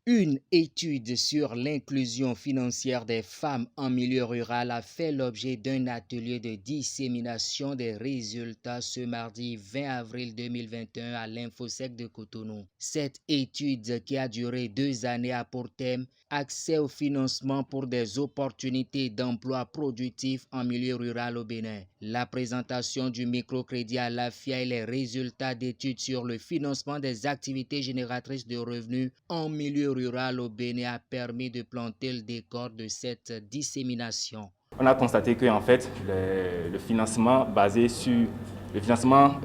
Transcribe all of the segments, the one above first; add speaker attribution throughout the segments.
Speaker 1: Une étude sur l'inclusion financière des femmes en milieu rural a fait l'objet d'un atelier de dissémination des résultats ce mardi 20 avril 2021 à l'Infosec de Cotonou. Cette étude, qui a duré 2 années, a pour thème Accès au financement pour des opportunités d'emploi productifs en milieu rural au Bénin. La présentation du microcrédit à l'AFIA et les résultats d'études sur le financement des activités génératrices de revenus en milieu rural au Bénin a permis de planter le décor de cette dissémination.
Speaker 2: On a constaté que en fait, le financement basé sur le financement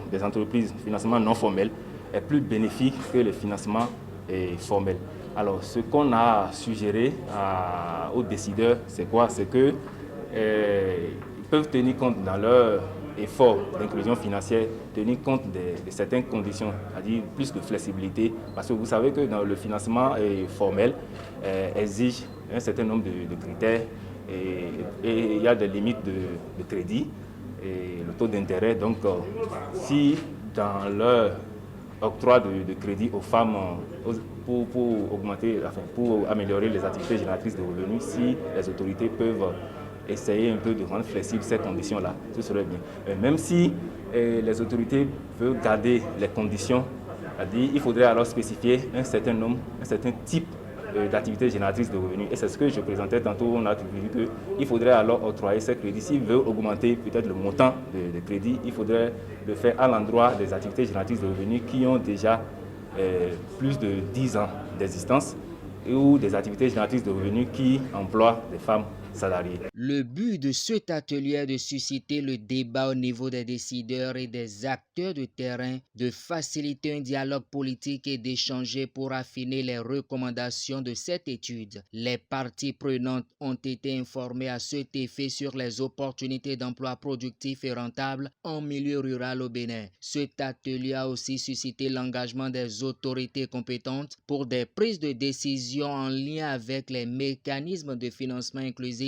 Speaker 2: des entreprises, le financement non formel, est plus bénéfique que le financement formel. Alors, ce qu'on a suggéré aux décideurs, c'est quoi? C'est qu'ils peuvent tenir compte dans leur effort d'inclusion financière, tenir compte de certaines conditions, c'est-à-dire plus de flexibilité, parce que vous savez que dans le financement formel exige un certain nombre de critères et il y a des limites de crédit et le taux d'intérêt. Donc, si dans leur octroi de crédit aux femmes pour augmenter, enfin, pour améliorer les activités génératrices de revenus, si les autorités peuvent essayer un peu de rendre flexibles ces conditions-là, ce serait bien. Même si les autorités veulent garder les conditions, c'est-à-dire il faudrait alors spécifier un certain nombre, un certain type d'activités génératrices de revenus. Et c'est ce que je présentais tantôt. On a vu qu'il faudrait alors octroyer ces crédits. S'il veut augmenter peut-être le montant de crédit, il faudrait le faire à l'endroit des activités génératrices de revenus qui ont déjà plus de 10 ans d'existence ou des activités génératrices de revenus qui emploient des femmes salariées.
Speaker 1: Le but de cet atelier est de susciter le débat au niveau des décideurs et des acteurs de terrain, de faciliter un dialogue politique et d'échanger pour affiner les recommandations de cette étude. Les parties prenantes ont été informées à cet effet sur les opportunités d'emploi productifs et rentables en milieu rural au Bénin. Cet atelier a aussi suscité l'engagement des autorités compétentes pour des prises de décision en lien avec les mécanismes de financement inclusif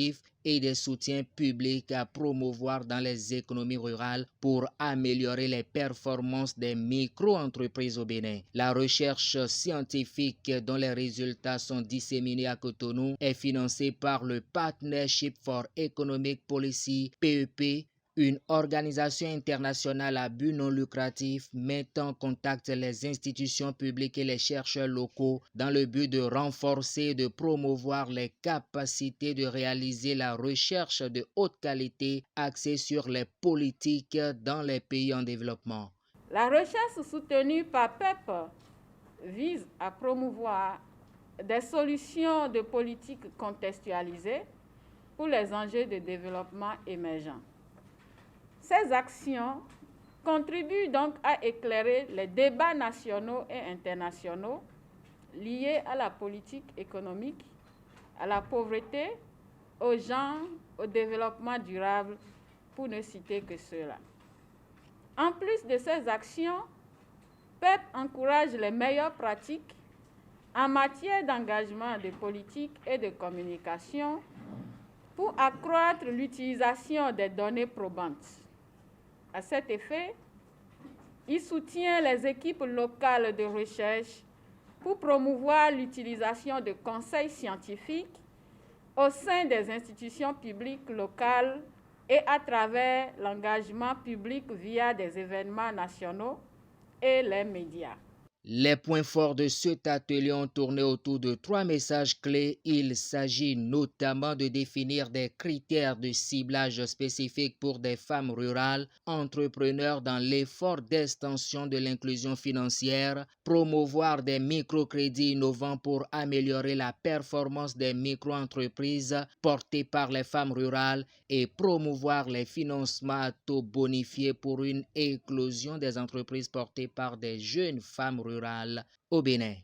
Speaker 1: et des soutiens publics à promouvoir dans les économies rurales pour améliorer les performances des micro-entreprises au Bénin. La recherche scientifique dont les résultats sont disséminés à Cotonou est financée par le Partnership for Economic Policy, PEP, une organisation internationale à but non lucratif mettant en contact les institutions publiques et les chercheurs locaux dans le but de renforcer et de promouvoir les capacités de réaliser la recherche de haute qualité axée sur les politiques dans les pays en développement.
Speaker 3: La recherche soutenue par PEP vise à promouvoir des solutions de politique contextualisées pour les enjeux de développement émergents. Ces actions contribuent donc à éclairer les débats nationaux et internationaux liés à la politique économique, à la pauvreté, au genre, au développement durable, pour ne citer que cela. En plus de ces actions, PEP encourage les meilleures pratiques en matière d'engagement de politique et de communication pour accroître l'utilisation des données probantes. À cet effet, il soutient les équipes locales de recherche pour promouvoir l'utilisation de conseils scientifiques au sein des institutions publiques locales et à travers l'engagement public via des événements nationaux et les médias.
Speaker 1: Les points forts de cet atelier ont tourné autour de 3 messages clés. Il s'agit notamment de définir des critères de ciblage spécifiques pour des femmes rurales, entrepreneurs dans l'effort d'extension de l'inclusion financière, promouvoir des microcrédits innovants pour améliorer la performance des micro-entreprises portées par les femmes rurales et promouvoir les financements à taux bonifiés pour une éclosion des entreprises portées par des jeunes femmes rurales au Bénin.